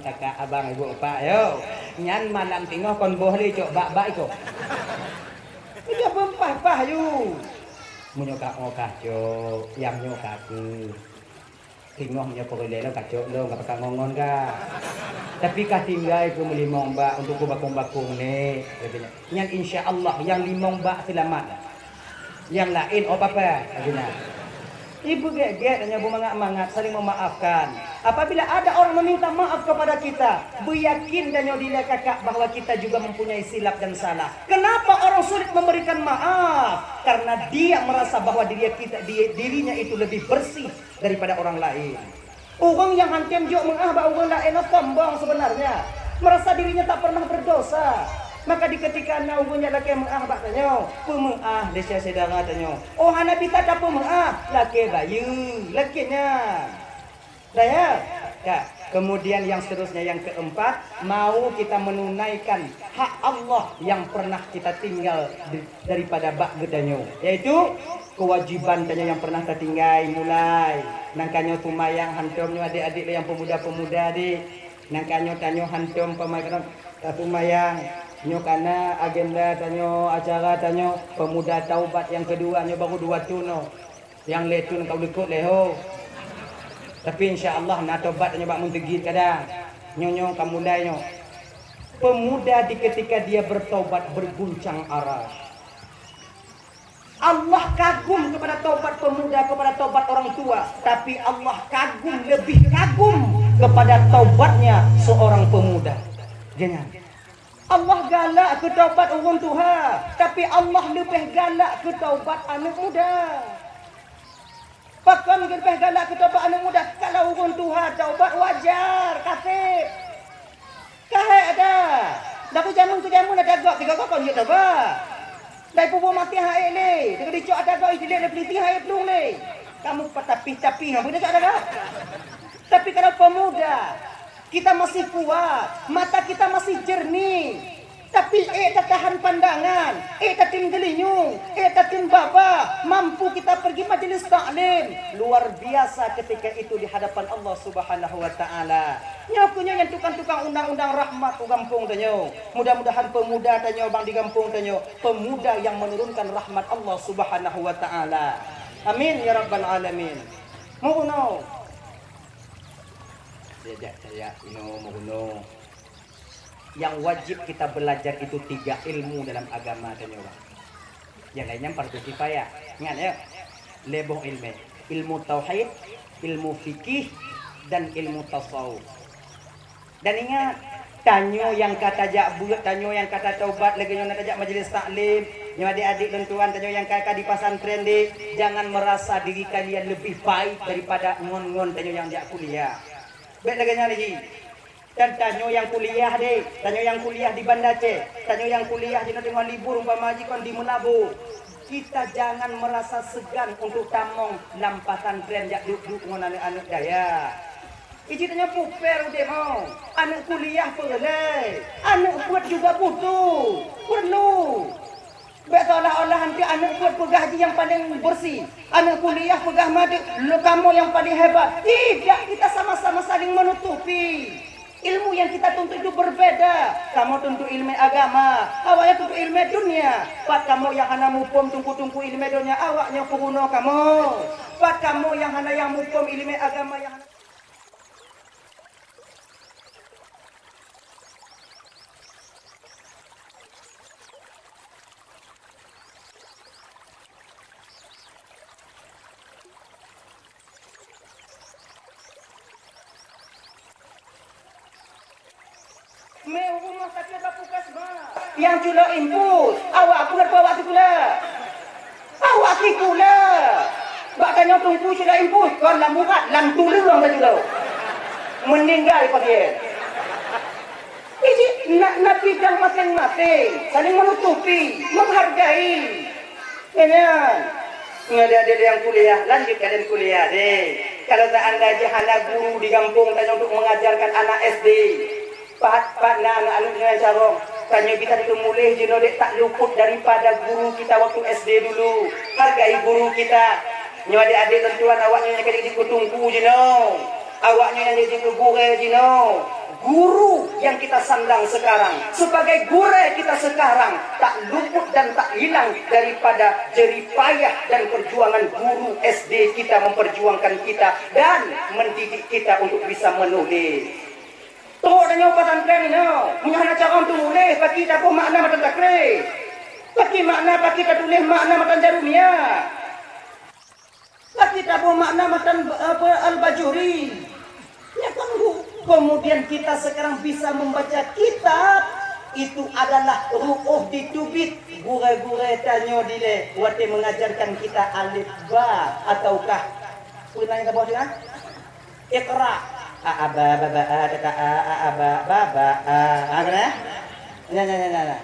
kakak, abang, ibu, pak, yo. Nyan malam tengah kon boleh cok bak-bak iko. Dia bempah-pah yu. Munyokak ngokah cok, yang nyokak ke. Tengah punya perlelo kacok lo, enggak pakai ngongon ka. Tapi kah tinggal ku melimong bak untuk ku bakung-bakung ni, katanya. Nyan insya-Allah yang limong bak selamat. Yang lain apa-apa, katanya. Ibu geget hanya bermangat-mangat saling memaafkan. Apabila ada orang meminta maaf kepada kita, beryakin dan dila kakak bahwa kita juga mempunyai silap dan salah. Kenapa orang sulit memberikan maaf? Karena dia merasa bahwa dirinya itu lebih bersih daripada orang lain. Orang yang hantem jok mengah orang lain sombong sebenarnya, merasa dirinya tak pernah berdosa. Maka di ketika anda umumnya laki mengah bak tanyo, pemengah desa sedara tanyo. Oh hana pita tak pemengah, laki bayu, lakinya. Daya. Ya. Kemudian yang seterusnya yang keempat, mau kita menunaikan hak Allah yang pernah kita tinggal daripada bak gedanyo, yaitu kewajiban tanyo yang pernah tertinggal mulai. Nangkanyo tumayang hantomnyo adik-adik yang pemuda-pemuda adik. Nangkanyo tanyo hantom tumayang. Nyo kana agenda tanyo acara tanyo pemuda taubat yang kedua nyo baru 2 tuno. Yang letun kau lekut leho. Tapi insya-Allah nak taubat tanyo bak muntegit kadang. Nyo kamu mulai nyo. Pemuda di ketika dia bertaubat berguncang aras. Allah kagum kepada taubat pemuda, kepada taubat orang tua, tapi Allah kagum, lebih kagum kepada taubatnya seorang pemuda. Jangan. Allah galak ke taubat orang tua, tapi Allah lebih galak ke taubat anak muda. Bahkan lebih galak ke taubat anak muda. Kalau orang tua taubat wajar, kafir. Kahek ada. Dah ku jamun ada agak 3 kokon je taubat. Dai pupu mati hae le. Dekat dicok ada agak istilah le peliti hae plung le. Kamu tapi apa dah ada agak. Tapi kalau pemuda kita masih kuat, mata kita masih jernih, tapi tak tahan pandangan, tak tinggalinyu, tak timbaba, mampu kita pergi majelis taklim, luar biasa ketika itu di hadapan Allah Subhanahu wa taala. Nyakunya yang tukang-tukang undang-undang rahmat ke kampung tanyo. Mudah-mudahan pemuda tanyo bang di kampung tanyo, pemuda yang menurunkan rahmat Allah Subhanahu wa taala. Amin ya rabbal alamin. Mohon saya mau yang wajib kita belajar itu 3 ilmu dalam agama tanyo. Yang lainnya fardu kifayah. Ingat ya. Lebong ilmu tauhid, ilmu fikih dan ilmu tasawuf. Dan ingat tanyo yang kata buat, tanyo yang kata taubat, lagi yang tajak majelis taklim, yang adik-adik dan tuan tanyo yang kakak di pesantren deh, jangan merasa diri kalian lebih baik daripada ngon-ngon tanyo yang dia kuliah. Baik lagi. Dan tanyo yang kuliah deh, tanyo yang kuliah di Banda Aceh, tanyo yang kuliah di tengah libur umpama majikan di Melabu. Kita jangan merasa segan untuk tamong lampasan tren jak duduk dengan anak-anak daya. Ijitnya puper udah mau, anak kuliah perlai, anak buat juga butuh, perlu. Seolah-olah nanti anak buat pegah haji yang paling bersih, anak kuliah pegah madu, lo kamu yang paling hebat. Tidak, kita sama-sama saling menutupi. Ilmu yang kita tuntut itu berbeda. Kamu tuntut ilmu agama, awaknya tuntut ilmu dunia. Pak kamu yang hana mupom tungku-tungku ilmu dunia, awaknya kuno kamu. Pak kamu yang hana yang mupom ilmu agama yang hana. Rumah sakit yang cula impus, awak pula bawa pula. Awak pula. Bak tanya tunggu cula impus, kau lam murat, lam tulu orang dah cula. Meninggal pada dia. Ini nak bidang masing-masing, saling menutupi, menghargai. Kemudian, ada yang kuliah, lanjut kalian kuliah deh. Kalau tak anda jahana guru di kampung tanya untuk mengajarkan anak SD. Pak nak anak-anaknya carong. Tanya kita itu mulai jenuh dek tak luput daripada guru kita waktu SD dulu. Hargai guru kita. Nyo adik-adik tentuan awaknya yang kali dikutungku jenuh. Awaknya yang jadi guru jenuh. guru yang kita sandang sekarang, sebagai guru kita sekarang, tak luput dan tak hilang daripada jerih payah dan perjuangan guru SD kita memperjuangkan kita dan mendidik kita untuk bisa menulis. Tok dan nyawa pesantren ini, punya anak cara untuk tulis, bagi kita pun makna matan takre, bagi makna bagi kita tulis makna matan jarumia, bagi kita pun makna matan al-bajuri. Ya kan Bu, kemudian kita sekarang bisa membaca kitab, itu adalah ru'uh ditubit. Gure-gure tanyo dile, wate mengajarkan kita alif ba ataukah pernah kita bawa dengan Iqra. Aba baba kata aba baba agak nah.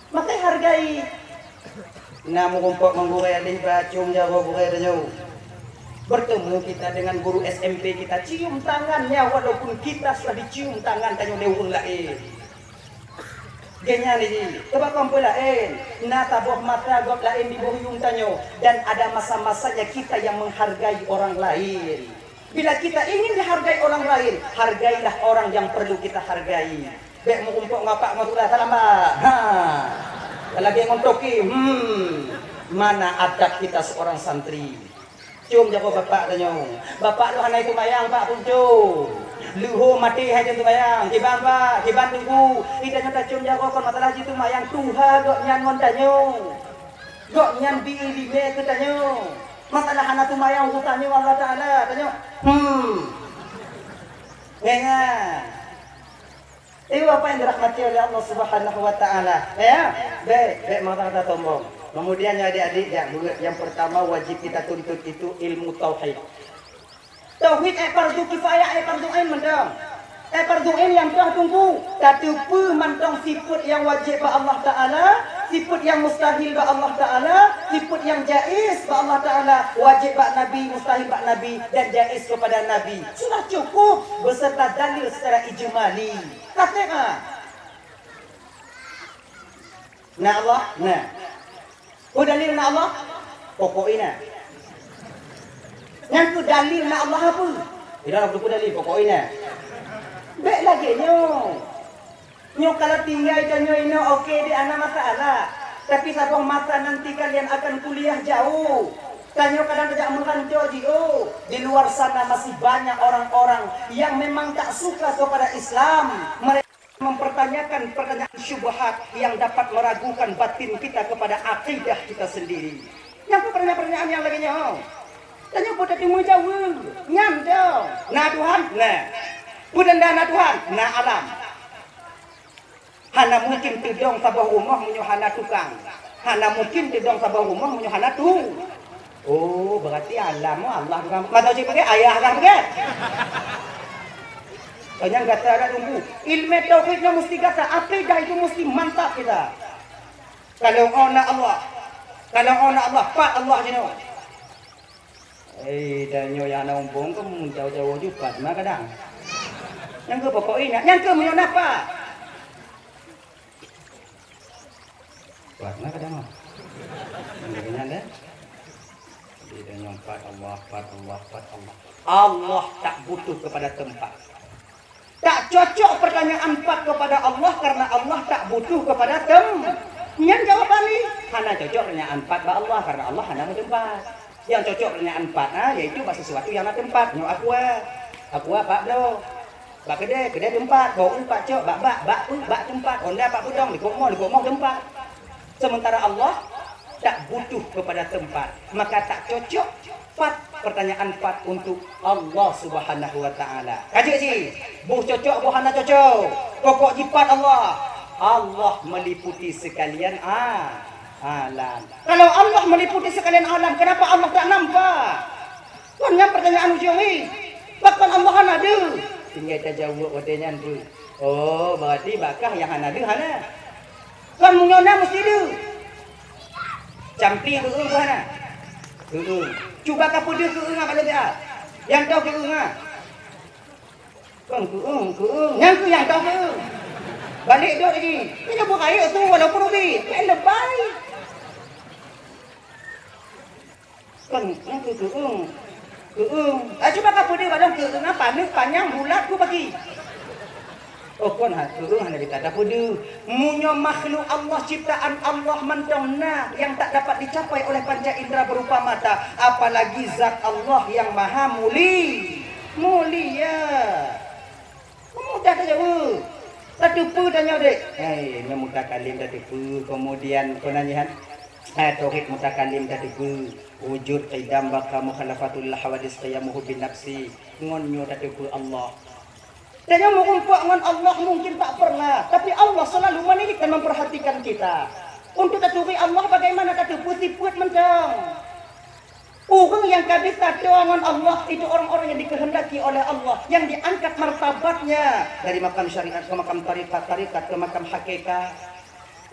Maka hargai namu kumpul menggure alif ba cum jago gure tanyo. Bertemu kita dengan guru SMP kita, cium tangannya walaupun kita sudah dicium tangan tanyo lewung lain. Genya ni, coba kumpul lain, nata boh mata gop lain di bohyung tanyo, dan ada masa-masanya kita yang menghargai orang lain. Bila kita ingin dihargai orang lain, hargailah orang yang perlu kita hargai. Bek mau kumpul ngapak matulah salam ha. Lagi ngontoki, mana adab kita seorang santri. Cium jago bapak tanya. Bapak lu hanai tu bayang pak puncu. Luho mati hai tu bayang. Kiban pak, kiban tunggu. Kita nyata cium jago kon masalah jitu mayang tuha gok nyan ngon tanyo. Gok nyan bi me ke tanyo. Masalah hana tu mayang tu tanyo Allah Taala tanyo. Ngenya. Itu apa yang dirahmati oleh Allah Subhanahu wa taala. Ya. Baik mata tombong. Kemudian ya adik-adik, yang pertama wajib kita tuntut itu ilmu tauhid. Tauhid fardu kifayah fardu ain mendang. Fardu ain yang telah tunggu. Tatupu mantong sifat yang wajib ba Allah Taala, sifat yang mustahil ba Allah Taala, sifat yang jaiz ba Allah Taala, wajib ba Nabi, mustahil ba Nabi dan jaiz kepada Nabi. Sudah cukup beserta dalil secara ijmali. Katakan. Nah Allah, nah. Oh dalil na Allah pokoknya. Yang tu dalil na Allah apa? Tidak nak berapa dalil pokoknya. Baik lagi nyo kalau tinggal janyo ini okey di ana masalah. Tapi sabang masa nanti kalian akan kuliah jauh. Tanyo kadang tidak menghancur di luar sana masih banyak orang-orang yang memang tak suka kepada Islam. Mereka mempertanyakan pertanyaan syubhat yang dapat meragukan batin kita kepada akidah kita sendiri. Yang pertanyaan yang lagi nyaw. Tanya pada timu jauh. Nyam jauh. Nah Tuhan, nah. Budanda na Tuhan, nah alam. Hana mungkin tidong sabah rumah menyuhana tukang. Hana mungkin tidong sabah rumah menyuhana tu. Oh, berarti alam Allah tukang. Mata cik pakai ayah kan pakai. Banyak kata ada tunggu. Ilmu tauhidnya mesti kata, akidah itu mesti mantap kita. Kalau Allah, Pak Allah jenuh. Danyo yang nak umpung tu jauh-jauh juga, mana kadang. Yang ke pokok ini, yang ke menyon apa? Buat mana kadang? Yang ada. Danyo Pak Allah. Allah tak butuh kepada tempat. Tak cocok pertanyaan 4 kepada Allah karena Allah tak butuh kepada Yang jawaban ni hana cocok pertanyaan 4 kepada Allah karena Allah hana tempat. Yang cocok pertanyaan 4 yaitu bahasa sesuatu yang ada tempat. Nyo aku pak bro. Bak kedai tempat. Bau pak cok bak tempat. Honda pak pudong di komong tempat. Sementara Allah tak butuh kepada tempat. Maka tak cocok pertanyaan 4 untuk Allah Subhanahu wa taala. Kaji si, buh cocok buh hana cocok. Pokok jipat Allah. Allah meliputi sekalian alam. Kalau Allah meliputi sekalian alam, kenapa Allah tak nampak? Kan yang pertanyaan ujung ni. Bahkan Allah hana ada. Tinggal kita jawab pertanyaan tu. Oh, berarti bakah yang hana ada hana. Kan munyona mesti ada. Campi tu hana. Cuba kapu dia ke ngah pada dia. Yang tahu ke ngah. Kan ke yang tu yang tahu ke. Balik dia lagi. Ini buat air tu walaupun rubi. Lebay. Kan yang ke. Cuba kapu dia kadang ke ngah panik panjang bulat ku bagi. Okon turun hanya dikata pudu. Munyo makhluk Allah ciptaan Allah mantongna yang tak dapat dicapai oleh panca indera berupa mata, apalagi zat Allah yang maha mulia. Mudah saja bu. Tatupu tanya dek. Memutakalim tatupu. Kemudian penanyahan tauhid mutakalim tatupu. Wujud qidam baka mukhalafatul hawadis qiyamuhu bin nafsi. Ngonyo tatupu Allah. Dan yang mengumpul dengan Allah mungkin tak pernah, tapi Allah selalu menilik dan memperhatikan kita. Untuk taturi Allah bagaimana kata putih-put mentang. Orang yang kabis tahu dengan Allah itu orang-orang yang dikehendaki oleh Allah, yang diangkat martabatnya dari makam syariat ke makam tarikat ke makam hakikat.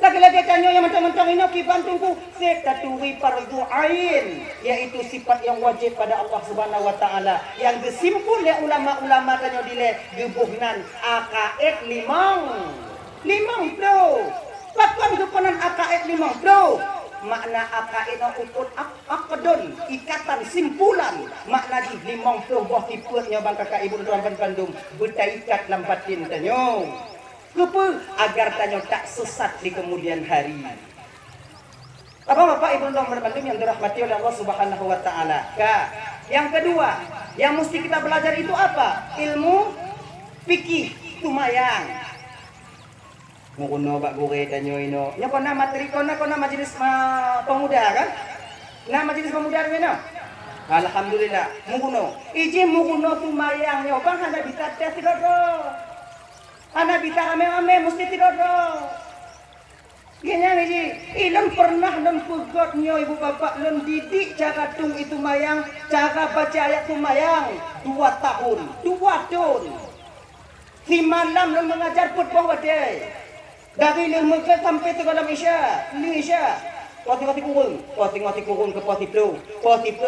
Lagi-lagi tanya yang mentang-mentang ini kibantungku setaturi fardu ain, yaitu sifat yang wajib pada Allah Subhanahu wa taala yang disimpul oleh ulama-ulama tanya dile gebuhnan akaid limang bro. Bahkan gebuhnan akaid limang bro. Makna akaid ukut akadun ikatan simpulan makna di limang bro buah tiputnya bang kakak ibu tuan Bandung bertaikat lampatin tanya. Lupa agar tanya tak sesat di kemudian hari. Bapak-bapak ibu dan Bandung yang dirahmati oleh Allah Subhanahu wa taala. Yang kedua, yang mesti kita belajar itu apa? Ilmu fikih tumayang. Mukuno bak gure tanyo ino. Nya kona materi kona majelis pemuda kan? Nah majelis pemuda mana? Alhamdulillah. Mukuno. Iji mukuno tumayang yo bang hana bisa tes dodo. Anak bisa ame-ame mesti tidak ada. Gini ji, ilang pernah dan pegotnya ibu bapak dan didik cara tung itu mayang, cara baca ayat itu mayang 2 tahun. Si malam dan mengajar put bahwa dia dari lembaga sampai ke dalam Isya. Poti kurung ke poti plo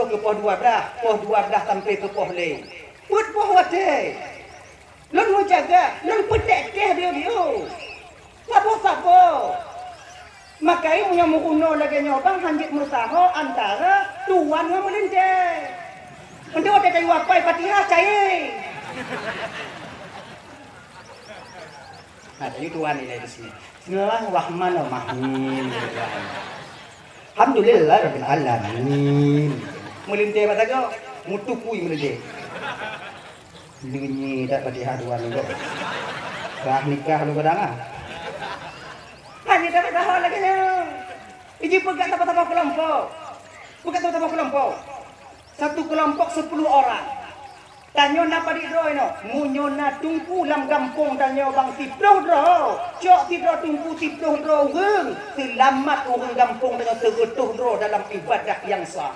ke pos 12 sampai ke pos le. Put bahwa dia. Lon mau jaga, lon petek dia. Sabo. Makai punya mukuno lagi nyobang hanjit musaho antara tuan dengan melinte. Untuk ada kayu apa? Fatihah cai. Ada tuan ini di sini. Bismillahirrahmanirrahim. Alhamdulillah rabbil alamin. Melinte apa saja? Mutukui melinte. Bunyi tak Fatihah dua minggu. Dah nikah lu kadang ah. Hanya dapat hal lagi nya. Iji pegat apa-apa kelompok. Satu kelompok 10 orang. Tanyo napa di dro ino? Munyo na tungku lam kampung tanyo bang tiploh dro. Cok tiploh tungku tiploh dro geng. Selamat orang kampung dengan tegetuh dro dalam ibadah yang sah.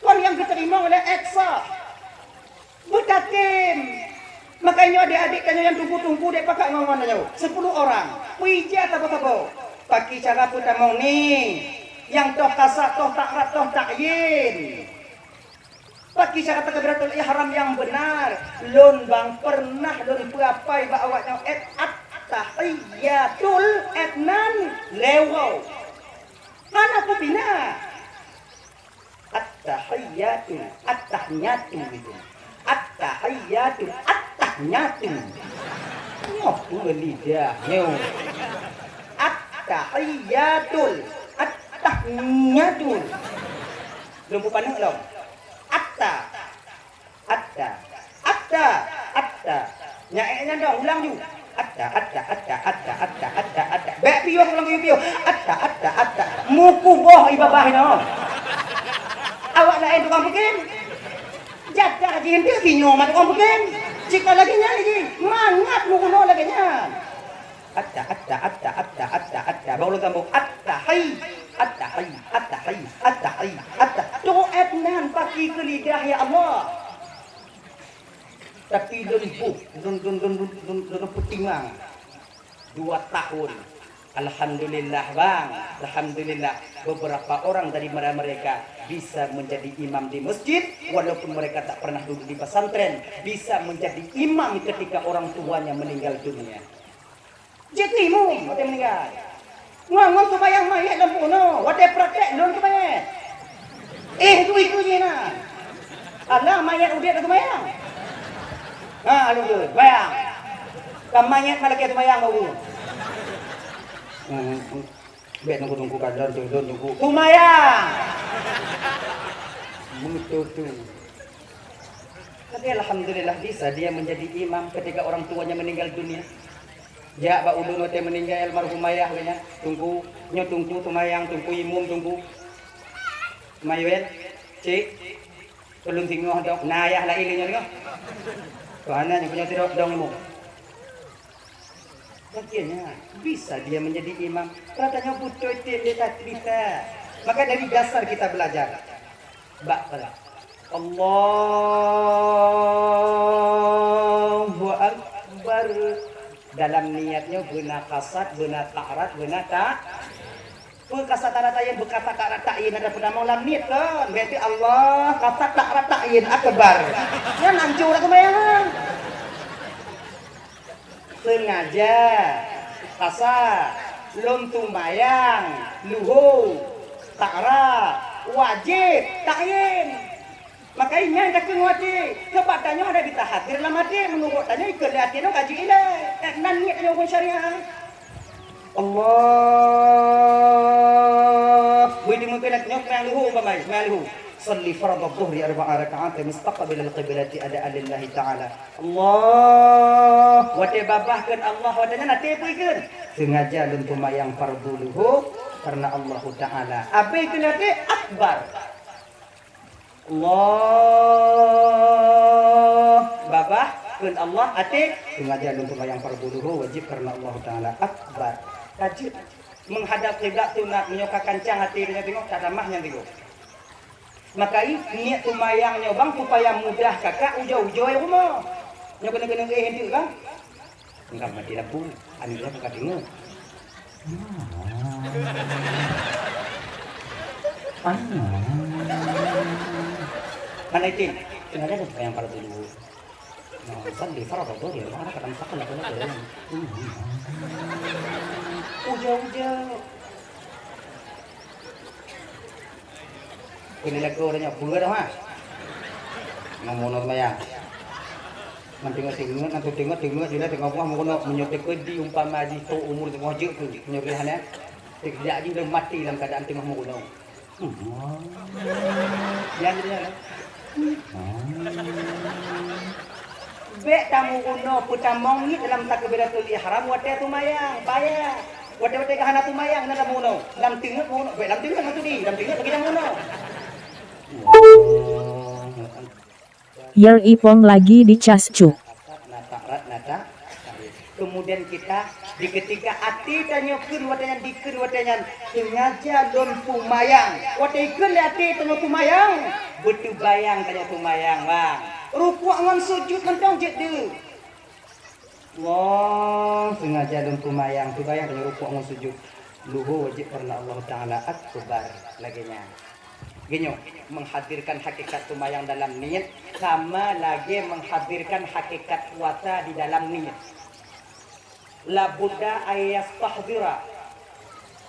Tuan yang diterima oleh eksa. Butatim. Makanya adik-adik tanya yang tunggu-tunggu dek pakai ngomong tanya 10 orang. Puija apa-apa. Pakai cara putamong ni. Yang toh kasat, toh takrat, toh takyin. Pakai cara takbiratul ihram yang benar. Lon bang pernah lon puapai ba awaknya at-tahiyatul etnan lewo. Mana pupina? At-tahiyatu gitu. At-tahiyatu at-tahiyatu. Ngopo lidah nyo. At-tahiyatul at-tahiyatu. Belum pandang belum? Atta. Nyaeknya dong ulang ju. Atta. Bek piyo ulang piyo. Atta. Muku boh ibabah no. Awak lain tukang bikin. Jaga jihin dia binyo mat tukang bikin. Jika lagi nyali mangat mukuno lagi nyan. Atta. Baru tambah atta-hai. Tuh etnan pakai ke lidah ya Allah. Tapi dun putimang 2 tahun. Alhamdulillah bang, alhamdulillah beberapa orang dari mereka bisa menjadi imam di masjid walaupun mereka tak pernah duduk di pesantren, bisa menjadi imam ketika orang tuanya meninggal dunia. Jetimu, wate meninggal. Ngangon kebayang mayat dan puno, wate praktek don kebayang. Itu jena. Allah mayat udah kebayang. Aduh, bayang. Kamanyat malaki tumayang bau. Bet nunggu kadar jodoh nunggu tumayang. Begitu tuh. Tapi alhamdulillah bisa dia menjadi imam ketika orang tuanya meninggal dunia. Ya ba ulun teh meninggal almarhum ayah nya tunggu tunggu tumayang tunggu imum tunggu. Mayuen cik belum tinggal dong nayah lah ilinya nih. Soalnya yang punya tidak dong imum. Akhirnya bisa dia menjadi imam. Katanya butuh dia bisa. Maka dari dasar kita belajar. Ba'ala. Allahu Akbar. Dalam niatnya guna kasat, guna ta'arat, guna tak. Kasat ta'arat ta'in, berkata ta'arat ta'in. Ada pada malam niat kan. Berarti Allah, kasat ta'arat ta'in, akbar. Ya nancur aku mayang. Sengaja kasar lum tumayang luhu ta'ra wajib ta'yin makanya ada wajib kebatanya ada di tahadir dalam hati menunggu tanya ikut hati no kaji ilah nan niat hukum syariah Allah boleh mungkin nak nyok luhu pamai luhu صلي فرض الظهر 4 ركعات مستقبل القبلة أداء لله تعالى Allah wate babahkeun Allah wadanya nanti peuikeun sengaja lun tumayang fardu luhu karena Allah taala abi itu nanti akbar Allah babahkeun Allah ate sengaja lun tumayang fardu luhu wajib karena Allah taala akbar wajib menghadap kiblat tu nak menyokakan cang hati dia tengok tak ramahnya tengok. Maka niat tumayangnya bang supaya mudah kakak ujau-ujau ya rumah. Nya kena-kena hentik kan? Enggak mati lampu. Ani dia kakak dengar. Mana itu? Sengaja tumayang pada dulu. Nah, salli farad dhuhr ya, mana kadang sakal aku nak. Ujau-ujau. Kini lagu orangnya puluh dah mah. Namun mayang. Nanti tengok dia tengok mah mau menyotek di umpama di to umur tengok je tu penyebelahannya. Tidak aja dah mati dalam keadaan tengah mau guna. Yang dia. Bek tamu guna putamong ni dalam takbiratul ihram wate tu mayang, payah. Wate kahana tu mayang dalam guna. Dalam tingkat guna, bek dalam tingkat tu di, dalam tingkat bagi guna. Yer Ipong lagi dicas cuk. Kemudian kita di ketika hati tanyakeun watanya dikeun watanya sengaja don pumayang. Wateikeun hati tanya pumayang. Betu bayang tanya pumayang bang. Rukuk ngan sujud mentong je deui. Wah, sengaja don pumayang tu bayang tanya rukuk ngan sujud. Luhu wajib karena Allah taala akbar laginya. Gini, menghadirkan hakikat tumayang dalam niat sama lagi menghadirkan hakikat puasa di dalam niat. La budda ayastahdira.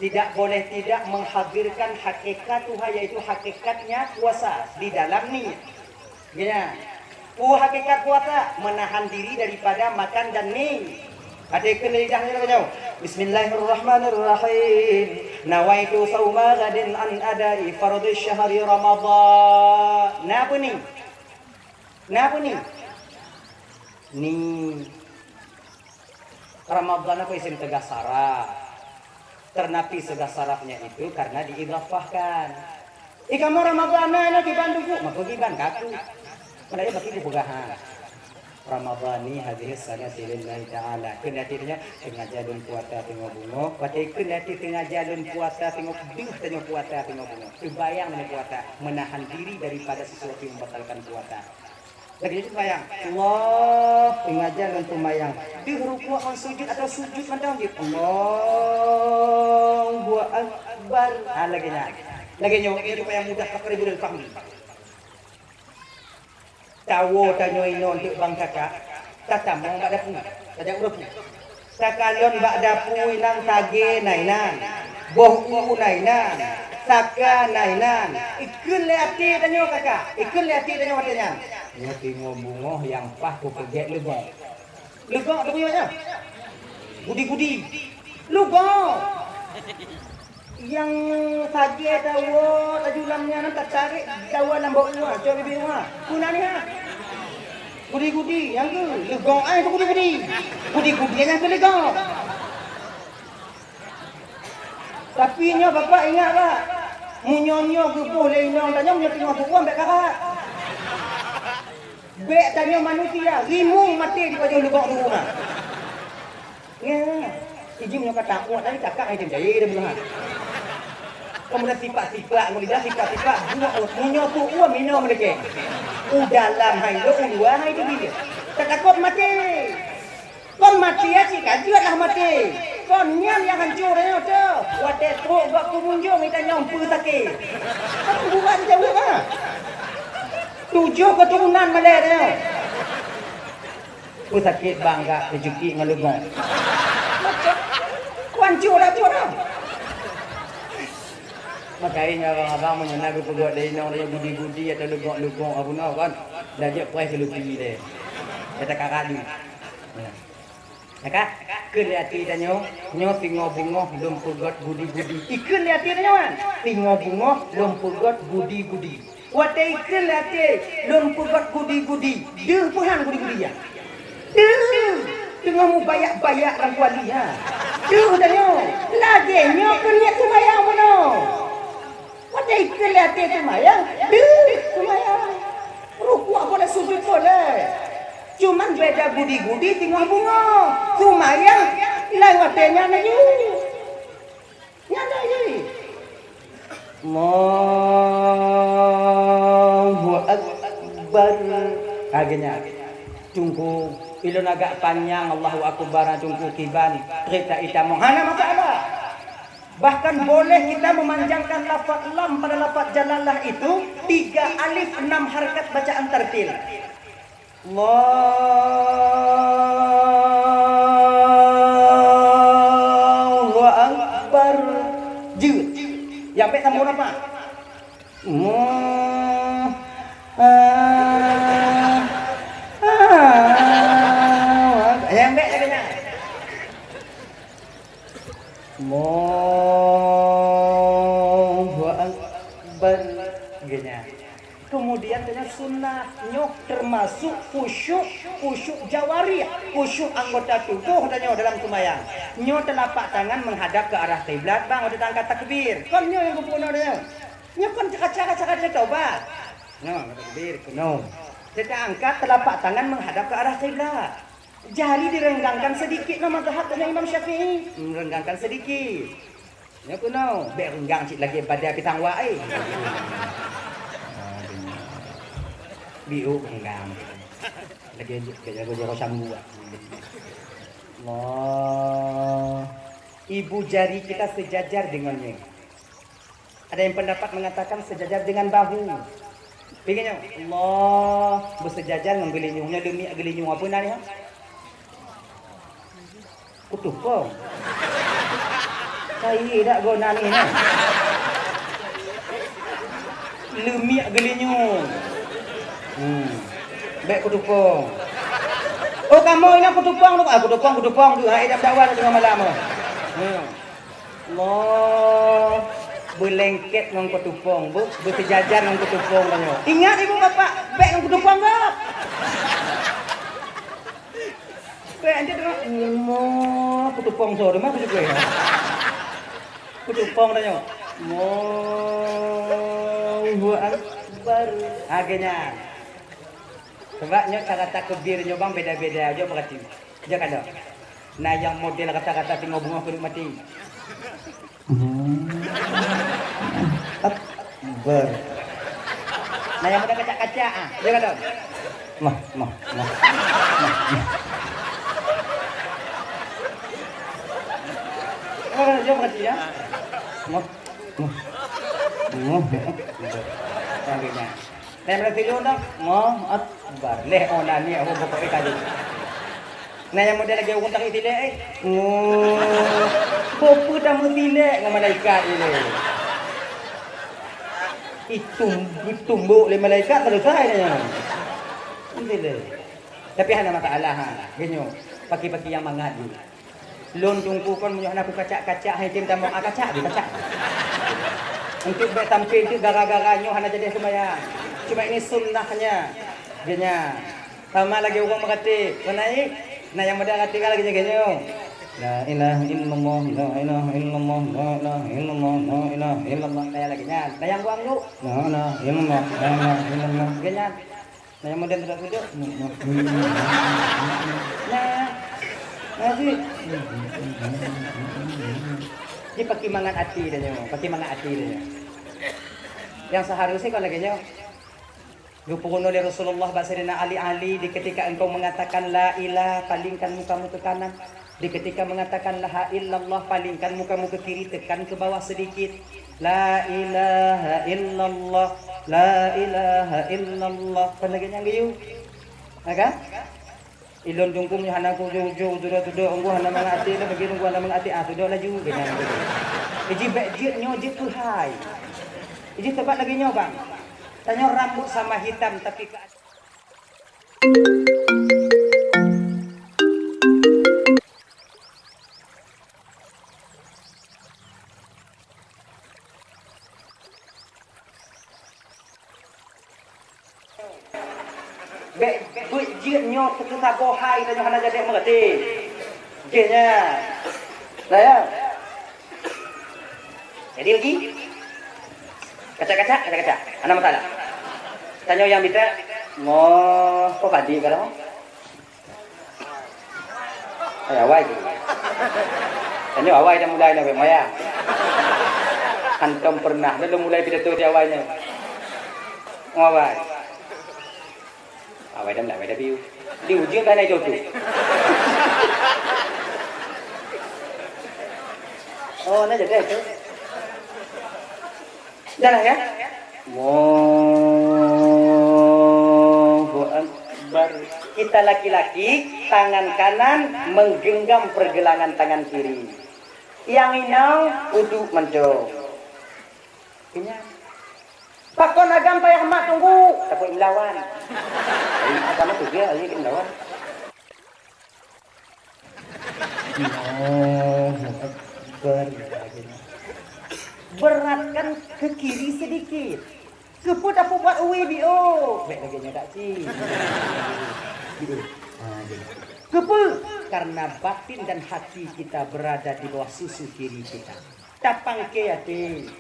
Tidak boleh tidak menghadirkan hakikat Tuhan yaitu hakikatnya puasa di dalam niat. Gini, hakikat puasa menahan diri daripada makan dan minum. Adikkan lidahnya kau. Bismillahirrahmanirrahim. Nawaitu sauma gadin an adai fardhu syahri Ramadan. Napa ni? Ni Ramadan aku isim tegah saraf. Ternapi tegah sarafnya itu karena diidhafahkan. Ikamu Ramadan na di Bandung bu, maka giban kaku. Padahal bagi dibugahan. Ramadhani hadis sana lillahi ta'ala. Kena tidaknya tengah jalun puasa tengok bunga. Pakai kena tengah jalun puasa tengok duh tengok puasa tengok bunga. Terbayang dengan puasa menahan diri daripada sesuatu yang membatalkan puasa. Lagi itu bayang. Allah tengah jalun tumayang. Duh rukuk atau sujud atau sujud macam gitu. Allahu Akbar. Lagi nyok itu yang mudah takribul fahmi. Tawo tanyo inon untuk bang kakak tatam mau bak dapu ada urut sakalon bak dapu nang tage nainan boh u nainan saka nainan ikun leati tanyo kakak ikun leati tanyo watanya nya tingo bungo yang pah ku pegek legong tu punya Gudi-gudi. Lupa. Yang saja tahu tajulamnya nak tarik tahu lambau uang, coba bibi uang. Guna ni ha. Gudi-gudi yang tu legong ai tu gudi-gudi. Gudi-gudi yang tu legong. Tapi nyo bapak ingat tak? Munyonyo gebuh lenyong tanya munyo tengok uang bek karat. Bek tanya manusia, rimung mati di wajah legong tu ha. Ya. Iji munyo kata uang tadi cakap ai dem jaya dem ha. Kemudian sifat-sifat, kemudian sifat-sifat buat menyotu uang minum mereka. Dalam hai itu, dua hai itu dia. Tak takut mati. Kon mati ya sih, kajilah mati. Kon nyam yang hancur ya tu. Wadah teruk buat pengunjung kita nyampu sakit. Apa buat jauh ah? 7 keturunan Malay dia. Ku sakit bangga rezeki ngelugong. Hancur dah tu dah. Makanya abang mengenal aku buat dari nong dia budi-budi atau lugong-lugong apa nak kan. Dah dia puas kelupi dia. Kata kakak ni. Kakak, kelihati tanya, nyo tinggal bunga lum pugot budi-budi. Ikan lihati tanya kan? Tinggal bunga lum pugot budi-budi. Watai ikan lihati lum pugot budi-budi. Dia puhan budi-budi ya. Dia tengah mu bayak-bayak orang kuali ha. Dia tanya, lagi nyo kelihat sembayang mana? Ada ikan lihat itu mayang, mayang. Rukuk boleh sujud boleh. Cuman beda budi-budi tinggal bunga. Mayang lewat nyana je. Nyana je. Allahu Akbar. Akhirnya tunggu ilun agak panjang Allahu Akbar tunggu kiban. Cerita itamong. Hana masalah. Bahkan boleh kita memanjangkan lafaz lam pada lafaz jalalah itu 3 alif 6 harakat bacaan tartil. Allahu Akbar. Jut. Yang baik tambah apa? Yang baik lagi. Kemudian dengan sunnahnya termasuk khusyuk jawarih, khusyuk anggota tubuh tanya dalam sembahyang. Nyo telapak tangan menghadap ke arah kiblat, bang udah angkat takbir. Kon nyo yang kumpulno dia. Nyo kon cara-cara coba. No, takbir kuno. Kita angkat telapak tangan menghadap ke arah kiblat. Jari direnggangkan sedikit nama mazhab Imam Syafi'i. Merenggangkan sedikit. Ya kuno, be renggang cik lagi pada pitang wae. Biu renggang. Lagi jago sambu. Allah. Ibu jari kita sejajar dengannya. Ada yang pendapat mengatakan sejajar dengan bahu. Pengennya Allah bersejajar dengan gelinyungnya demi gelinyung apa nanya? Kutupong. Saya tak guna ni nah. Lemiak gelinyung. Baik kutupong. Oh kamu ini kutupong tu. Kutupong tu. Hai dah dakwah tengah malam. Allah berlengket dengan kutupong, bersejajar dengan kutupong tanya. Ingat ibu bapak, baik dengan kutupong tak? Baik anda tengok. Kutupong so, mana kutupong ya? Kutupong tanya. Allahu Akbar. Akhirnya. Sebabnya cara takbir nyobang beda-beda aja berarti. Jangan ada. Nah yang model kata-kata tinggal bunga kulit mati. Akbar. Nah yang udah kaca-kaca jangan ada. Mah. Oh, dia berarti ya. Mah. Akhirnya. Saya berarti dulu dah. Akbar. Leh onani aku pokoknya tadi. Nah yang model lagi orang tak itilek Bapa dah mentilek dengan malaikat ini. Ditumbuk oleh malaikat selesai nya. Mentilek. Tapi hanya masalah ha. Genyo. Paki-paki yang mangadu. Lon tungku kon munyo aku kacak-kacak hai tim tamok kacak di kacak. Untuk baik tampil itu gara-gara nyo hana jadi sembahyang. Cuma ini sunnahnya. Genya. Sama lagi orang mengerti. Menaik. Nah yang muda ngerti lagi genyo. La ilaha illallah, la ilaha illallah, la ilaha illallah, la ilaha illallah. Nah lagi nya. Nah yang buang lu. La ilaha illallah, la ilaha illallah. Genya. Nah yang muda tidak duduk. Nah. Ngaji. Di pakimangan hati dah nyo. Pakimangan hati dah. Yang seharusnya kalau lagi nyo. Gupun oleh Rasulullah Basirina Ali di ketika engkau mengatakan la ilah palingkan mukamu ke kanan, di ketika mengatakan la illallah palingkan mukamu ke kiri, tekan ke bawah sedikit. La ilaha illallah, la ilaha illallah. Penagihnya giyu, agak? Ilon dungkum hanaku jauh sudah unggu hana mengati dah bagi unggu hana mengati sudah laju dengan. Iji bejit nyo jit tuhai. Iji tebak lagi nyo bang. Tanya rambut sama hitam tapi bejit nyo terkena bohai tanya hana jadi mengerti. Jenya. Nah ya. Jadi lagi kaca. Ana masalah. Tanya yang bisa mau kok padi kalau awai tanya awai dah mulai nabe maya antum pernah dah mulai pidato di awalnya awai dah mulai dah biu diuji kan itu tu oh nah jadi itu dah ya Allahu Akbar. Kita laki-laki tangan kanan menggenggam pergelangan tangan kiri. Yang inau uduk menco. Punya. Pakon agam payah mak tunggu. Tapi lawan. Agama tu dia aja kan lawan. Allahu Akbar. Beratkan ke kiri sedikit. Keput apa buat uwi bio. Baik lagi nya tak si. Keput karena batin dan hati kita berada di bawah susu kiri kita. Tapang ke hati.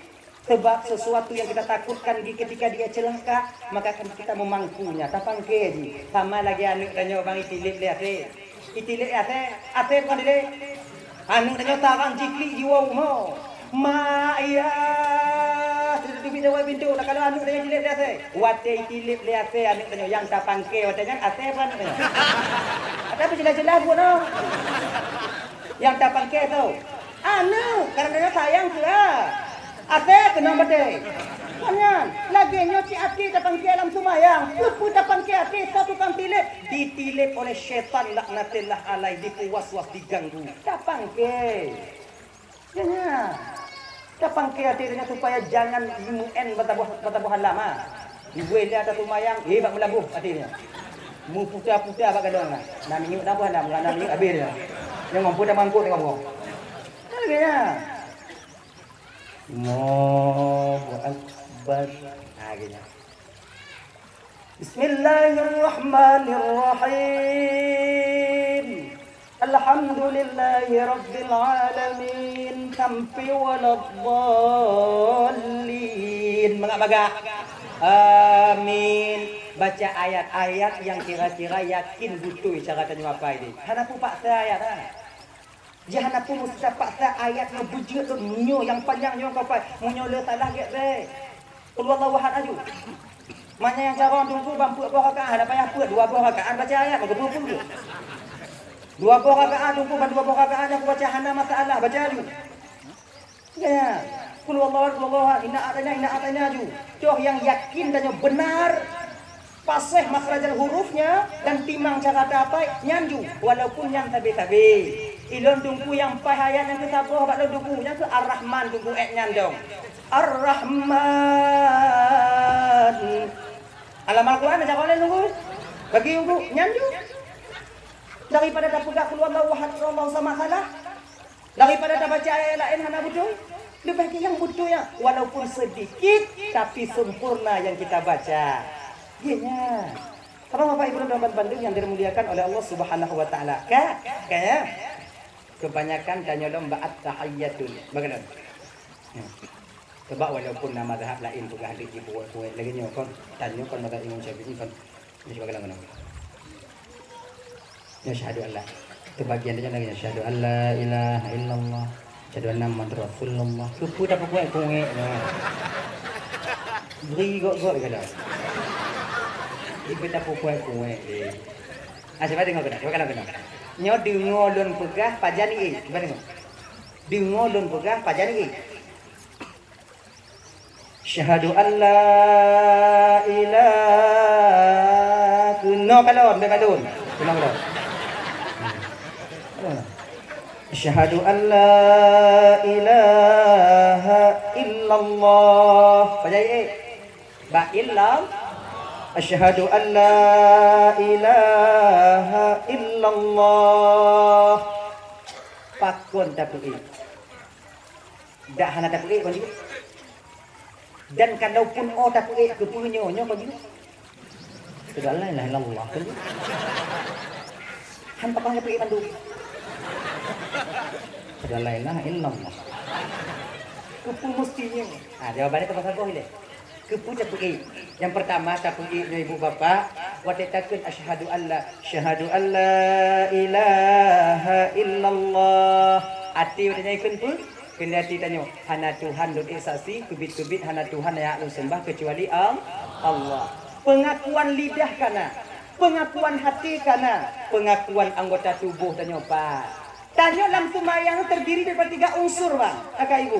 Sebab sesuatu yang kita takutkan ketika dia celaka, maka akan kita memangkunya. Tapang ke ji. Sama lagi anu danyo bang itilip le ate. Itilip ate bukan dile. Anu danyo tarang jikli jiwa mo. Maya sudah tu pintu pintu nak kalau anu dengan cilip dia teh wate cilip dia teh anu tanya yang tak pangke wate kan ate apa anu ada apa jelas-jelas pun no yang tak pangke tu anu karena sayang tu ate kena bade kanyan lagi nyoci ate tak pangke dalam sumayang lepu tak pangke ate satu kan tilip ditilip oleh syaitan laknatillah alai dipuas-was diganggu tak pangke jangan kapang ke hatinya supaya jangan muen batabuhan lama. Dibuat dia atas tumayang, bak melabuh hatinya. Mu puta-puta bak gadong lah. Nak minyak dah buah dah, nak minyak habis dia. Yang mampu dah mangkuk dengan buah. Lagi-nya. Allahu Akbar. Lagi-nya. Bismillahirrahmanirrahim. Alhamdulillahi Rabbil Alamin sampai waladhdallin. Mengapa? Amin. Baca ayat-ayat yang kira-kira yakin betul cara tanya apa ini. Hanapu paksa ayat Jangan pun mesti paksa ayat yang bujur tu nyo yang panjang nyo kau pai. Munyo le talah get be. Qul wallahu ahad aju. Mana yang cara tunggu bampu apa rakaat ada payah apa 2 rakaat baca ayat betul pun. 2 rakaat tunggu 2 rakaat aku baca hana masalah baca aju. Ya. Qul wallahu inna atanya aju. Coh yang yakin dan yang benar pasih makhrajal hurufnya dan timang cara apa nyanju walaupun yang tabi-tabi. Ilon tunggu yang pahayat yang kesabah bak tunggunya tu Ar-Rahman tunggu nyandong. Ar-Rahman. Alam Al-Quran ada kau tunggu. Bagi tunggu nyanju. Daripada dah pegang keluar Allah sama salah. Daripada dah baca ayat lain hana betul. Lebih yang betul ya, walaupun sedikit tapi sempurna yang kita baca. Iya. Apa Bapak Ibu dan Bandung yang dimuliakan oleh Allah Subhanahu wa taala. Kayak kebanyakan tanya lomba at-tahiyyatun. Bagaimana? Coba walaupun nama mazhab lain juga ahli ibu kuat lagi nyokon tanya kon mazhab Imam Syafi'i kon. Ini bagaimana? Ya syahadu Allah. Kebagian dia lagi syahadu alla ilaha illallah. Syahadu anna Muhammadar Rasulullah. Kupu dah kuat kuat. Beri gok kalau. Ibu tak kuat kuat. Siapa tengok kena? Coba kalau kena. Nyo dengo lon pegah pajani Coba tengok. Dengo lon pegah pajani Syahadu alla ilaha no kalon kalon. Ulang dah. Asyhadu an la ilaha illallah. Bajai ba illam. Asyhadu an la ilaha illallah. Pakon tapu'i. Dak hana tapu'i kon juga. Dan kalaupun tapu'i kepunyo nyo kon juga. Sudah la ilaha illallah kon juga. Han papang tapu'i pandu. Sudah la ilaha illallah. Kepu mestinya. Jawabannya tepat boleh. Kepu tapu'i. Yang pertama tapu'i ibu bapa wadatakeun asyhadu alla ilaha illallah. Ati udanyaikeun pu kendati tanya hana Tuhan dun isasi kubit-kubit hana Tuhan yang sembah kecuali Allah. Pengakuan lidah kana, pengakuan hati kana, pengakuan anggota tubuh tanya Pak. Tanya dalam sembahyang terdiri daripada 3 unsur Bang, Kakak Ibu.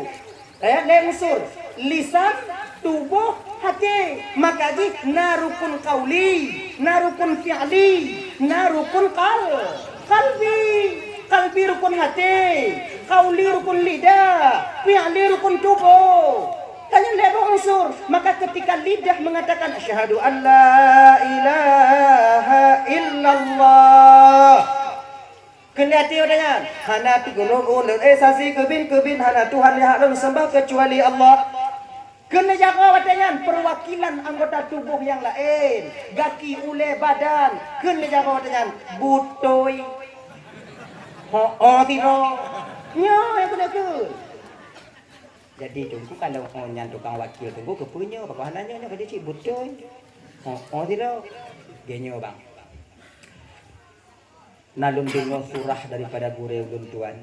Unsur lisan, tubuh, hati. Maka di narukun qauli, narukun fi'li, narukun qalbi. Qalbi rukun hati, qauli rukun lidah, fi'li rukun tubuh. Tanya leba unsur. Maka ketika lidah mengatakan asyhadu an la ilaha illallah. Kelihati adanya hana tigulung esasi kebin hana Tuhan yang harus sembah kecuali Allah. Kena jaga wadangan perwakilan anggota tubuh yang lain, gaki ule badan. Kena jaga wadangan butoi. Tino. Nyo yang kena ke. Jadi tunggu kalau yang tukang wakil tunggu kepunya apa hananya nya cik butoi. Tino. Genyo Bang. Nalum dengar surah daripada gurau tuan.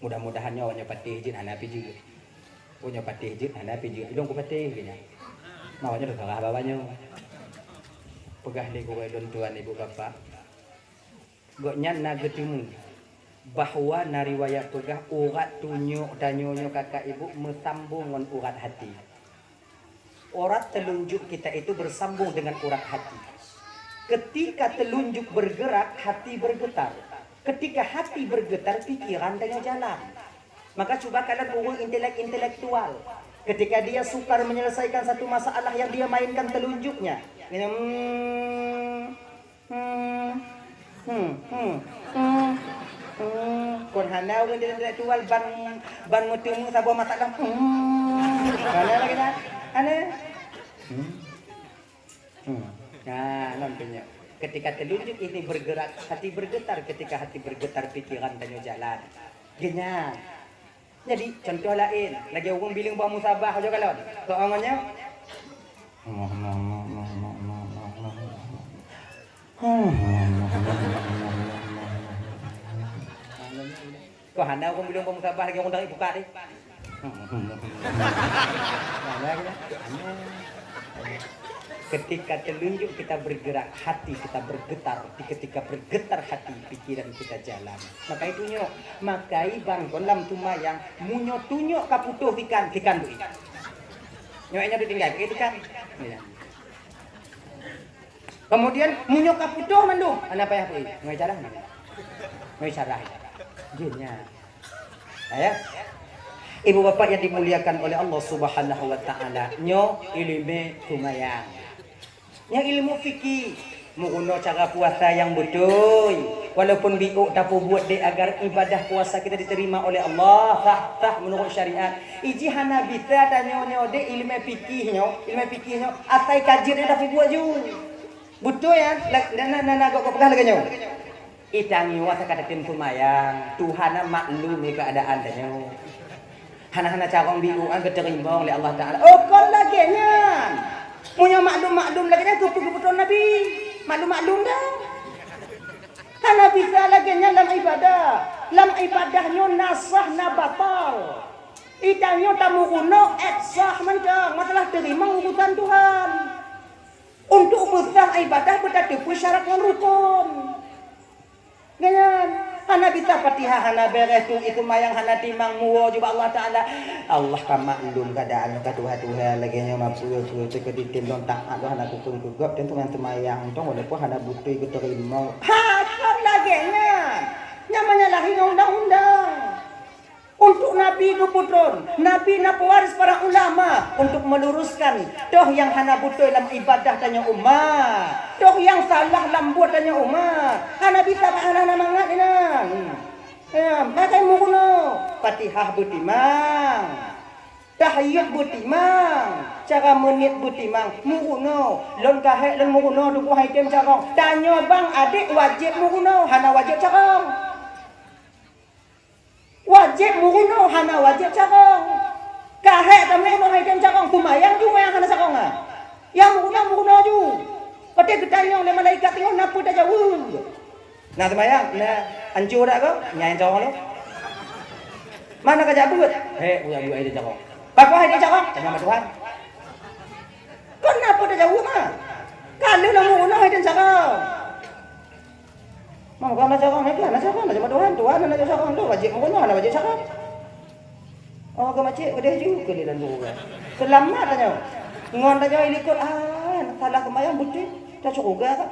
Mudah-mudahan nyawanya patih jin hanapi juga. Punya patih jin hanapi juga. Idong ku patih gini. Mawanya udah kakak bawanya. Pegah di gurau tuan ibu bapak. Goknya nagetimu bahwa nariwayat pegah urat tunjuk danyonya kakak ibu mesambung dengan urat hati. Urat telunjuk kita itu bersambung dengan urat hati. Ketika telunjuk bergerak, hati bergetar. Ketika hati bergetar, pikiran tengah jalan. Maka coba kalian uang intelektual. Ketika dia sukar menyelesaikan satu masalah yang dia mainkan telunjuknya. Kon hana uang intelektual ban ngutemu sebuah masalah. Mana lagi dah? Hana. Nah, nantinya ketika telunjuk ini bergerak, hati bergetar. Ketika hati bergetar, pikiran tanya jalan. Genya. Jadi contoh lain, lagi orang bilang bawa musabah aja kalau. Soalnya kok hana orang bilang bawa musabah lagi orang dari buka deh. Ketika telunjuk kita bergerak, hati kita bergetar. Ketika bergetar hati, pikiran kita jalan. Maka itu nyok, makai bang kolam tumayang munyo tunyok kaputuh ikan dui. Nyoknya ditinggal, itu kan. Kemudian munyo kaputuh mandung. Apa ya kui? Ngai carah mana? Ngai carah. Jinnya. Ya. Ibu bapak yang dimuliakan oleh Allah Subhanahu wa taala, nyo ilmu tumayang. Yang ilmu fikih, menguno cara puasa yang betul, Walaupun biuk tapi buat dia agar ibadah puasa kita diterima oleh Allah sah menurut syariat. Iji Hanabita tanya de ilmu fikihnya asai kajian dia tapi buat ju. Betul ya? Nana kok pegang lagi nyo. Itangi wasa kata tim sumayang, Tuhan maklum ni keadaan tanya. Hana carong biuan keterima oleh Allah Taala. Oh kon lagi nya. Punya maklum lagi nya keputusan Nabi. Maklum dah. Hana bisa lagi nya dalam ibadah. Dalam ibadahnya nasah na batal. Itanyo tamu kuno sah mencang masalah terima urusan Tuhan. Untuk urusan ibadah berarti syarat yang rukun. Ganyan. Hana bisa Fatihah, hana beres itu mayang hana timang muo juga Allah Taala. Allah kan maklum keadaan ka Tuhan lagi nya mampu itu ke ditim don taat do hana kukun kugop tentu yang temayang tong walaupun hana butuh ikut terima. Ha, kan lagi nya. Namanya lahir undang-undang. Untuk Nabi Nuputron, Nabi Napawaris para ulama untuk meluruskan toh yang hana butuh dalam ibadah tanya umat, toh yang salah lambut tanya umat. Hana bisa hana mangat inan. Ya, pakai mukuno, Fatihah butimang, tahiyat butimang, cara menit butimang, mukuno, lon kahek lon mukuno duku haitem carong. Tanya bang adik wajib mukuno, hana wajib carong. Wajib mukuno hana wajib carong. Kahek ta mukuno haitem carong kumayang ju mayang hana carong ah. Yang mukuno ju. Pate gedanyong le malaikat tengok napa dah jauh. Nah temayang, nah hancur dak kau? Nyai carong lo. Mana kerja buat? Uya air carong. Bapa hai carong, tanya sama Tuhan. Kenapa dah jauh mah? Kalau nak mukuno haitem carong. Mau kau nak cakap nak cakap Tuhan nak cakap tu wajib mungkin nak wajib cakap. Oh kau macam gede juga lilan bukan. Selamat tanya. Ngon tanya ini ikut salah kemayang bukti. Tak cukup kan?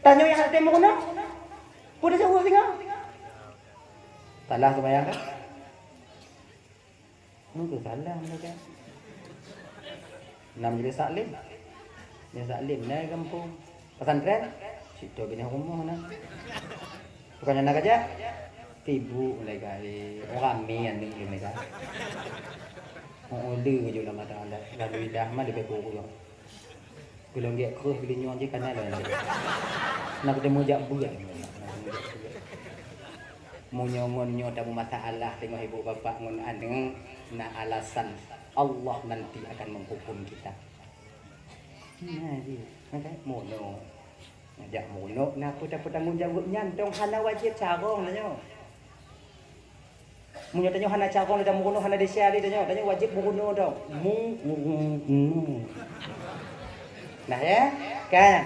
Tanya yang ada temu kena. Boleh jauh tinggal. Salah kemayang kan? Mungkin salah mereka. Nam jadi saklim. Dia saklim naik kampung. Pesantren. Situ bini rumah mana? Bukannya nak aja? Tibu mulai kali. Orang yang ni mereka. Order je dalam mata Allah. Lalu dah mah dia berkurang. Belum dia kerus beli nyon je kan ada. Nak ketemu jak buat. Mu nyongon tak masalah tengok ibu bapa ngon aneng nak alasan Allah nanti akan menghukum kita. Nah dia, macam mono. Jak mono nak apa tanggung jawabnya tong hana wajib carong tanya. Munyo tanya hana carong tanya mono hana desiali tanya wajib mono tong. Nah ya, kan.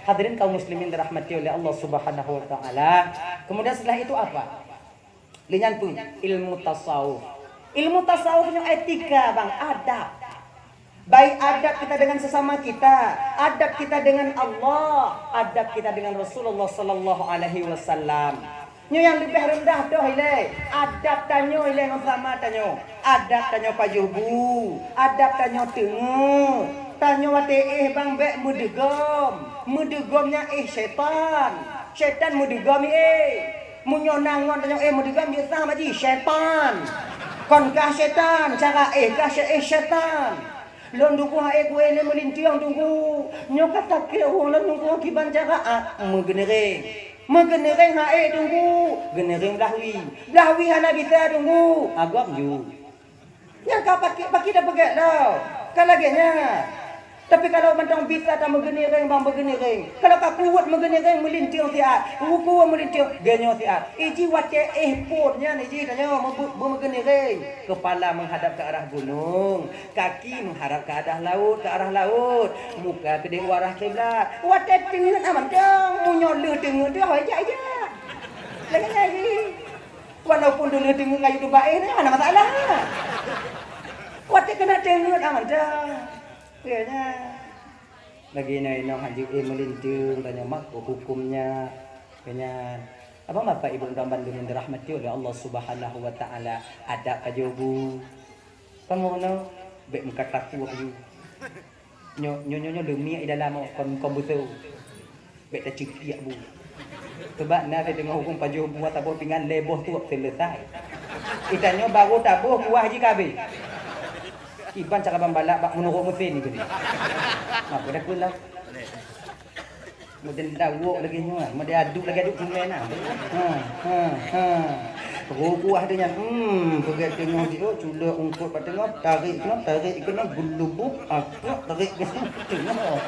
Hadirin kaum muslimin dirahmati oleh Allah Subhanahu wa taala. Kemudian setelah itu apa? Linyan pun ilmu tasawuf. Ilmu tasawufnya etika, Bang, adab. Baik adab kita dengan sesama kita, adab kita dengan Allah, adab kita dengan Rasulullah sallallahu alaihi wasallam. Nyo yang lebih rendah doh ile, adab tanyo ile no sama tanyo. Adab tanyo pajubu, adab tanyo tengu. Tanyo wate bang bek mudegom. Mudegomnya syaitan. Syaitan mudegom munyo nangon tanyo mudegom dia sama ji syaitan. Kon kah syaitan, cara kah syaitan. Lon duku hae kue ne melintiang tunggu nyoka take wong lon tunggu kiban jaga megenereng hae tunggu genereng dahwi hana bisa tunggu agak ju yang ka paki dah pegat dah kalagenya tapi kalau mentang bisa tak megenereng bang megenereng kalau ka kuat megenereng melintiang siat ruku melintiang genyo siat iji wace potnya iji tanya megenereng kepala menghadap ke arah gunung kaki menghadap ke arah laut muka ke arah kiblat wace tengen aman dong munyol tengen dia aja lagi walaupun dulu tengen kayu tu baik mana masalah wace kena tengen aman dong kayaknya lagi nong haji melintir tanya mak hukumnya kayaknya apa bapak ibu dan bandung yang dirahmati oleh Allah Subhanahu wa taala ada kajobu kamu no bek muka takwa you nyo demi dalam komputer Bet tak cekiak bu. Sebab nak tengok hukum pajuh buat tabuh pingan leboh tu selesai. Itanya baru tabuh kuah je kabeh. Iban cara pembalap bak menurut mesin ni gini. Apa dah pula. Kemudian dawuk lagi nyo lah. Kemudian aduk semen lah. Kuah dia nya. Pergi tengok dia cula ungkut pat tengok tarik kena gelubuk akak tarik kena tengok.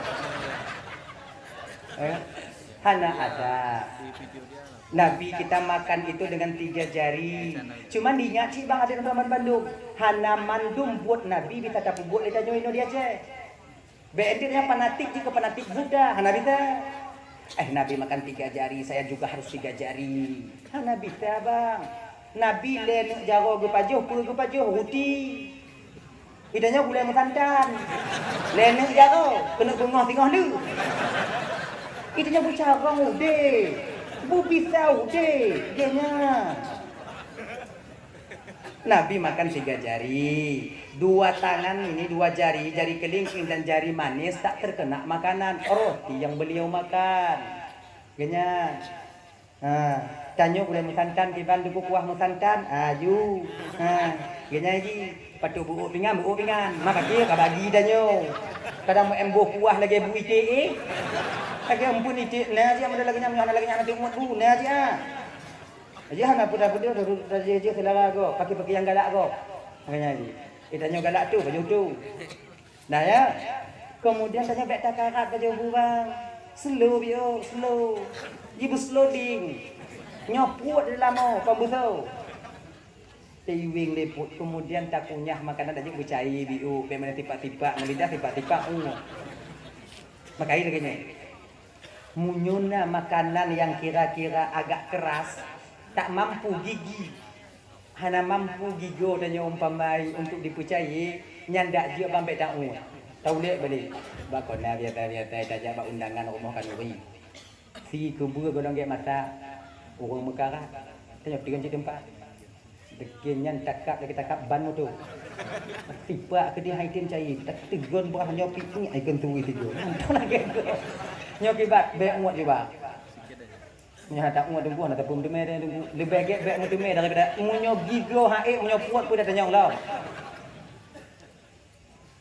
Hana ada. Nabi kita makan itu dengan 3 jari. Cuman diingat sih bang ada orang Bandung. Hana mandum buat Nabi bisa tak buat dia tanya ini dia je. Beedirnya fanatik jika fanatik Buddha. Hana bisa. Nabi makan 3 jari, saya juga harus 3 jari. Hana bisa bang. Nabi len jaro ge pajuh, pu ge pajuh ruti. Idanya gula santan. Len jaro kena bengah-tengah lu. Idanya bucarang ude. Bu bisa ude. Dianya. Nabi makan 3 jari. 2 tangan ini 2 jari, jari kelingking dan jari manis tak terkena makanan. Roti yang beliau makan. Genya. Tanyo boleh musantan tiban duku kuah musantan. Aju. Genya lagi. Patu buuk pingan. Maka dia bagi tanyo. Kadang mau embuh kuah lagi bu ite. Lagi ampun ite. Nah dia ada lagi nyam nanti umut bu. Nah dia. Aja hana puda-puda dia selera go. Pakai yang galak go. Makanya lagi. Tanya galak tu baju tu. Nah ya. Kemudian tanya bek takarat baju bang. Slow bio, slow. Ibu slowing. Nyoput dalam mau pembuso. Tiwing leput kemudian tak kunyah makanan aja bucai bio. Bagaimana tipak-tipak melidah tipak-tipak. Makai lagi ni. Munyuna makanan yang kira-kira agak keras tak mampu gigi. Hana mampu gigo dan umpamai untuk dipercayai nyandak dia bambek tak tahu lek balik bakon na biasa tak jawab undangan rumah kanuri si kubur godong gek mata orang Mekara tanya dengan tempat dekinnya takap lagi takap ban tu tiba ke dia haitin cai tak tegon berah nyopi ni ikon tu itu tu lagi nyopi bat bek muat juga nya tak muat tunggu nak tepung demai dia tunggu lebih gek bek muat demai daripada munyo gigo hae munyo puat pun dah tanya Allah.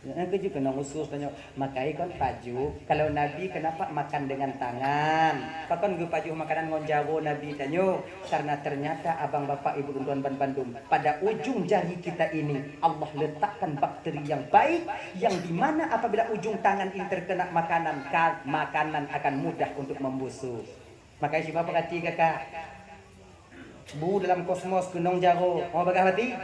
Yang keju kena khusus tanya makai kon paju kalau Nabi kenapa makan dengan tangan? Pakon ge paju makanan ngonjago Nabi tanyo karena ternyata abang bapak ibu tuan ban Bandung pada ujung jari kita ini Allah letakkan bakteri yang baik yang dimana apabila ujung tangan ini terkena makanan makanan akan mudah untuk membusuk. Makanya siapa perhati kakak bu dalam kosmos gunung jaro mau bagah hati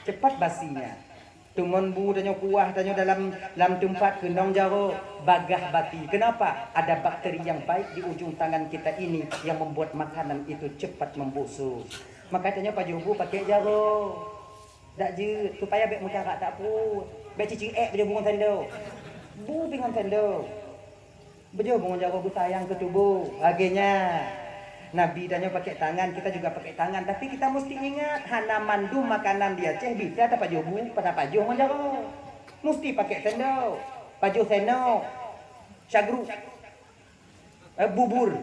cepat basinya tumon bu danyo kuah danyo dalam tempat gunung jaro bagah bati. Kenapa? Ada bakteri yang baik di ujung tangan kita ini yang membuat makanan itu cepat membusuk. Makanya paju bu pakai jaro dak je supaya bek mucarak tak pun bek cicing bejo bungon tendo bu bingon tendo bejo bungon jaro bu sayang ke tubuh akhirnya Nabi tanya pakai tangan, kita juga pakai tangan. Tapi kita mesti ingat, hana mandu makanan dia ceh bisa tak pajuh bu, pada pajuh manjaro. Mesti pakai sendok, pajuh sendok, syagru, bubur,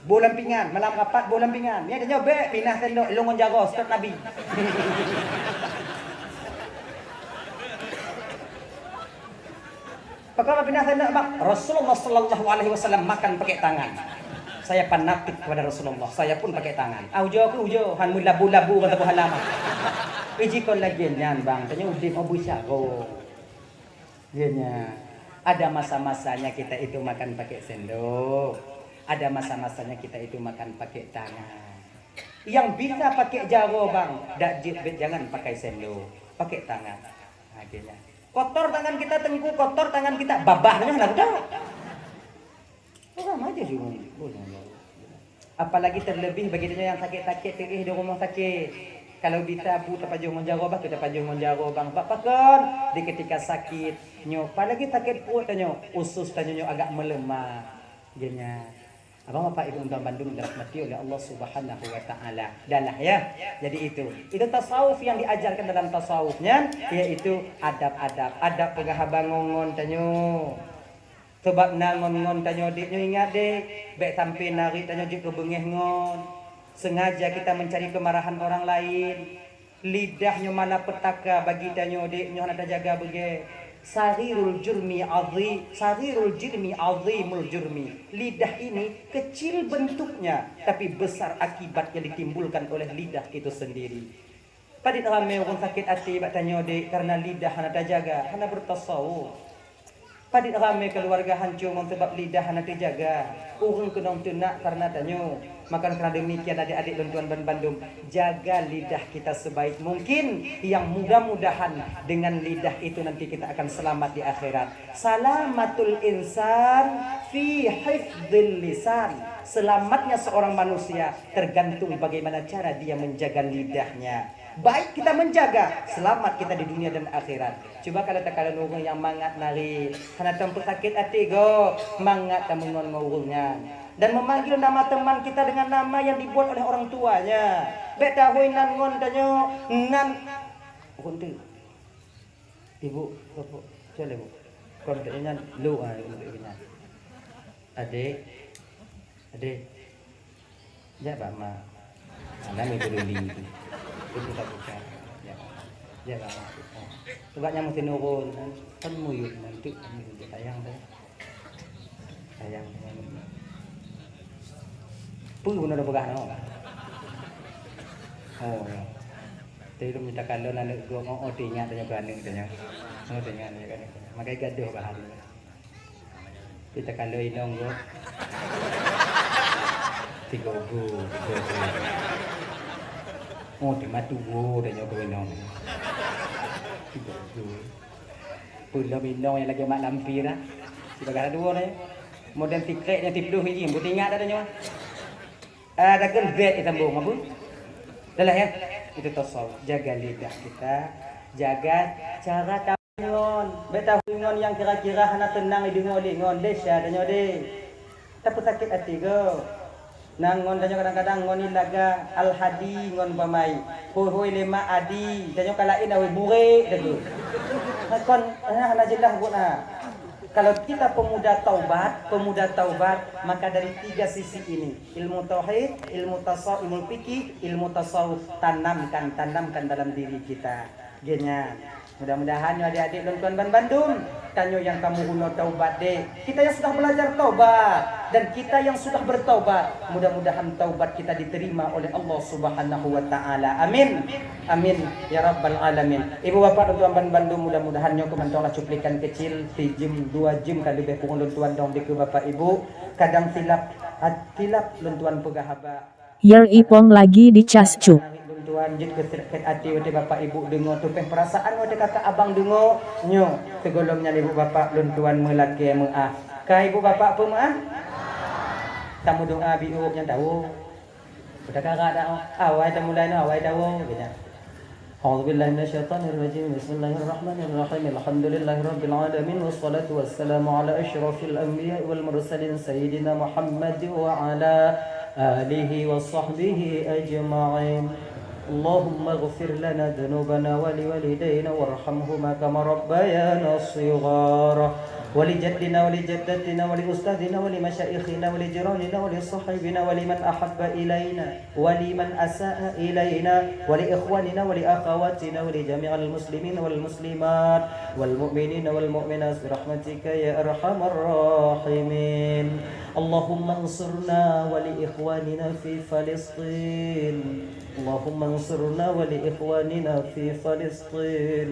bolam pingan, malam rapat bolam pingan. Ni tanya bek pinah sendok, longon jaro, start Nabi. Perkara pindah sendok, Rasulullah Sallallahu Alaihi Wasallam makan pakai tangan. Saya fanatik kepada Rasulullah. Saya pun pakai tangan. Ujo, han labu-labu kata bu halaman. Iji kon lagi nyan bang, tanya udah mau bisa go. Dianya ada masa-masanya kita itu makan pakai sendok. Ada masa-masanya kita itu makan pakai tangan. Yang bisa pakai jaro bang, jangan pakai sendok, pakai tangan. Akhirnya kotor tangan kita tengku, kotor tangan kita babahnya nak dah. Orang aja juga boleh. Apalagi terlebih bagi dia yang sakit-sakit pergi di rumah sakit. Kalau bisa bu terpajuh menjaro bah kita pajuh menjaro bang. Pakon di ketika sakit nyo, apalagi sakit perut tanyo, usus tanyo agak melemah. Genya. Abang bapak ibu tuan Bandung dirahmati oleh Allah Subhanahu wa taala. Dalah ya. Jadi itu tasawuf yang diajarkan dalam tasawufnya yaitu adab-adab, adab pegaha bangungon tanyo. Sebab nangon-ngon tanyo dik nyo ingat dek, bek sampai narik tanyo dik ke bengeh ngon. Sengaja kita mencari kemarahan orang lain. Lidahnya mana petaka bagi tanyo dik nyo nak jaga bege. Sarirul jurmi azimul jurmi. Lidah ini kecil bentuknya tapi besar akibat yang ditimbulkan oleh lidah itu sendiri. Padit ramai orang sakit hati bak tanyo dik karena lidah nak jaga, hana bertasawuf. Padit ramai keluarga hancur sebab lidah hana dijaga. Urang kenong tunak karena tanyo. Maka kerana demikian adik-adik dan tuan Bandung, jaga lidah kita sebaik mungkin. Yang mudah-mudahan dengan lidah itu nanti kita akan selamat di akhirat. Salamatul insan fi hifdzil lisan. Selamatnya seorang manusia tergantung bagaimana cara dia menjaga lidahnya. Baik kita menjaga, selamat kita di dunia dan akhirat. Coba kalau tak ada orang yang mangat nari, karena tempat sakit hati go, mangat kamu ngurungnya. Dan memanggil nama teman kita dengan nama yang dibuat oleh orang tuanya. Bet tahu nan ngon tanyo nan. Kunti. Ibu, bapak, coba ibu. Kontaknya lu ibunya. Adik. Jangan ma. Anak ibu dulu. Itu tak bisa. Ya lah. Sebabnya mesti nurun kan muyut nanti sayang dah. Sayang. Pun guna dah begah no. Oh. Tapi lu minta kalau nak gua mau tinggal tanya kerana tanya. Mau tinggal tanya kerana. Makai gaduh bahan. Kita kalau inong gua. Tiga gua. Oh, di matu gua tanya kerana. Tiga gua. Pula minong yang lagi mak lampir lah. Sebagai dua ni. Modern tiketnya tipu ini. Buat ingat dah tanya. Ada kan bed kita sambung apa? Dah ya. Itu tasawuf. Jaga lidah kita, jaga cara tangon. Beta ngon yang kira-kira hana tenang di ngon desa danyo de. Tapi sakit hati go. Nangon danyo kadang-kadang ngon ilaga al hadi ngon pamai. Hoi lema adi danyo kalain awe bure dedu. Kon hana jelah guna. Kalau kita pemuda taubat, maka dari tiga sisi ini, ilmu tauhid, ilmu tasawuf, ilmu fikih, ilmu tasawuf tanamkan dalam diri kita. Genya. Mudah-mudahan adik-adik dan tuan Bandung, tanyo yang kamu guna taubat deh. Kita yang sudah belajar taubat dan kita yang sudah bertaubat, mudah-mudahan taubat kita diterima oleh Allah Subhanahu wa taala. Amin. Amin ya rabbal alamin. Ibu bapak dan tuan Bandung, mudah-mudahan nyo kemantonglah cuplikan kecil 3 jam 2 jam kali lebih kurang tuan dong di bapak ibu. Kadang tilap tuan pegahaba. Yer ipong lagi di Cascu. Tuan jid keserket hati wate bapak ibu dengo tupeh perasaan wate kakak abang dengo nyo tegolongnya ibu bapak lun tuan melaki meah ka ibu bapak pun meah tamu doa biu yang tahu udah kakak dah awai tamu lain awai tahu gitu. A'udzubillahi minasyaitonir rajim. Bismillahirrahmanirrahim. Alhamdulillahirabbil alamin wassalatu wassalamu ala asyrafil anbiya'i wal mursalin sayyidina Muhammad wa ala alihi wa sahbihi ajma'in. اللهم اغفر لنا ذنوبنا ولوالدينا وارحمهما كما ربيانا صغارا ولجدنا ولجدتنا ولأستاذنا ولمشايخنا ولجيراننا ولصاحبنا ولمن أحب إلينا ولمن أساء إلينا ولإخواننا ولأخواتنا ولجميع المسلمين والمسلمات والمؤمنين والمؤمنات برحمتك يا أرحم الراحمين. اللهم انصرنا ولإخواننا في فلسطين. اللهم انصرنا ولإخواننا في فلسطين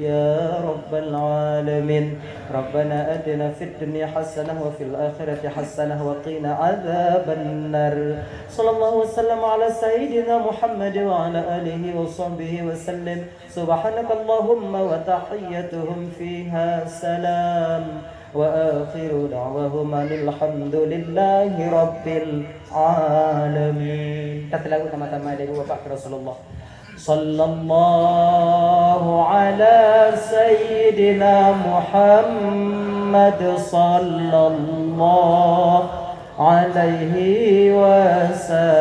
يا رب العالمين. ربنا آتنا في الدنيا حسنة وفي الآخرة حسنة وقنا عذاب النار. صلى الله وسلم على سيدنا محمد وعلى آله وصحبه وسلم. سبحانك اللهم وتحيتهم فيها سلام وآخر دعواهم الحمد لله رب العالمين. Kita lagu sama-sama dari Bapak Rasulullah. Sallallahu ala sayyidina Muhammad sallallahu alaihi wasallam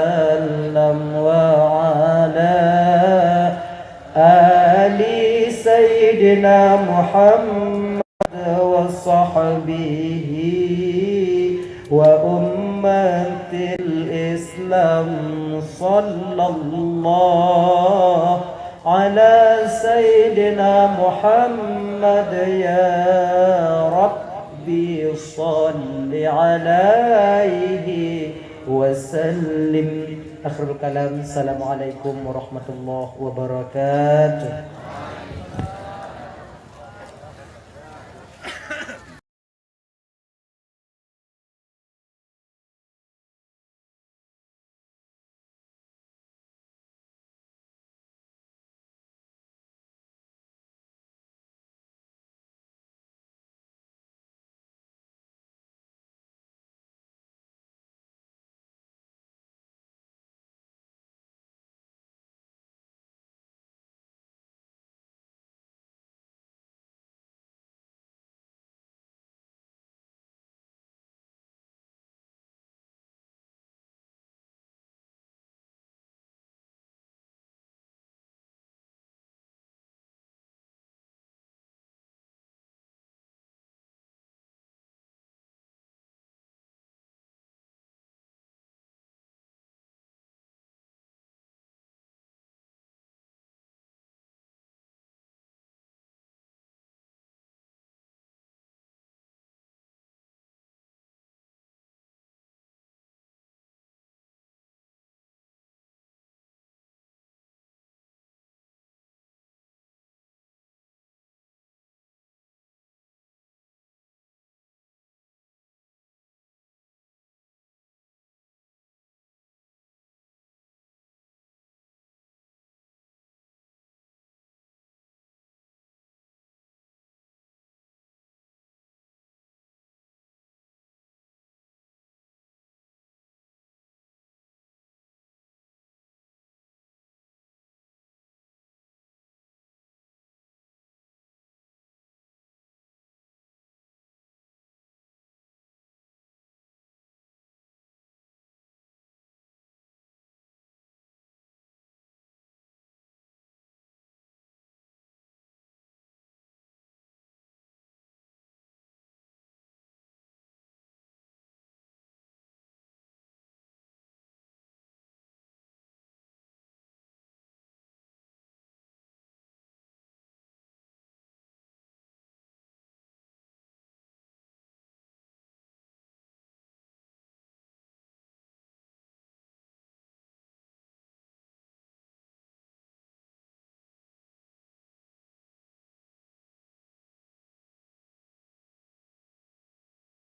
wa ala ali sayyidina Muhammad wa sahbihi وسلم صلى الله على سيدنا محمد يا ربي صل عليه وسلم. آخر الكلام السلام عليكم ورحمة الله وبركاته.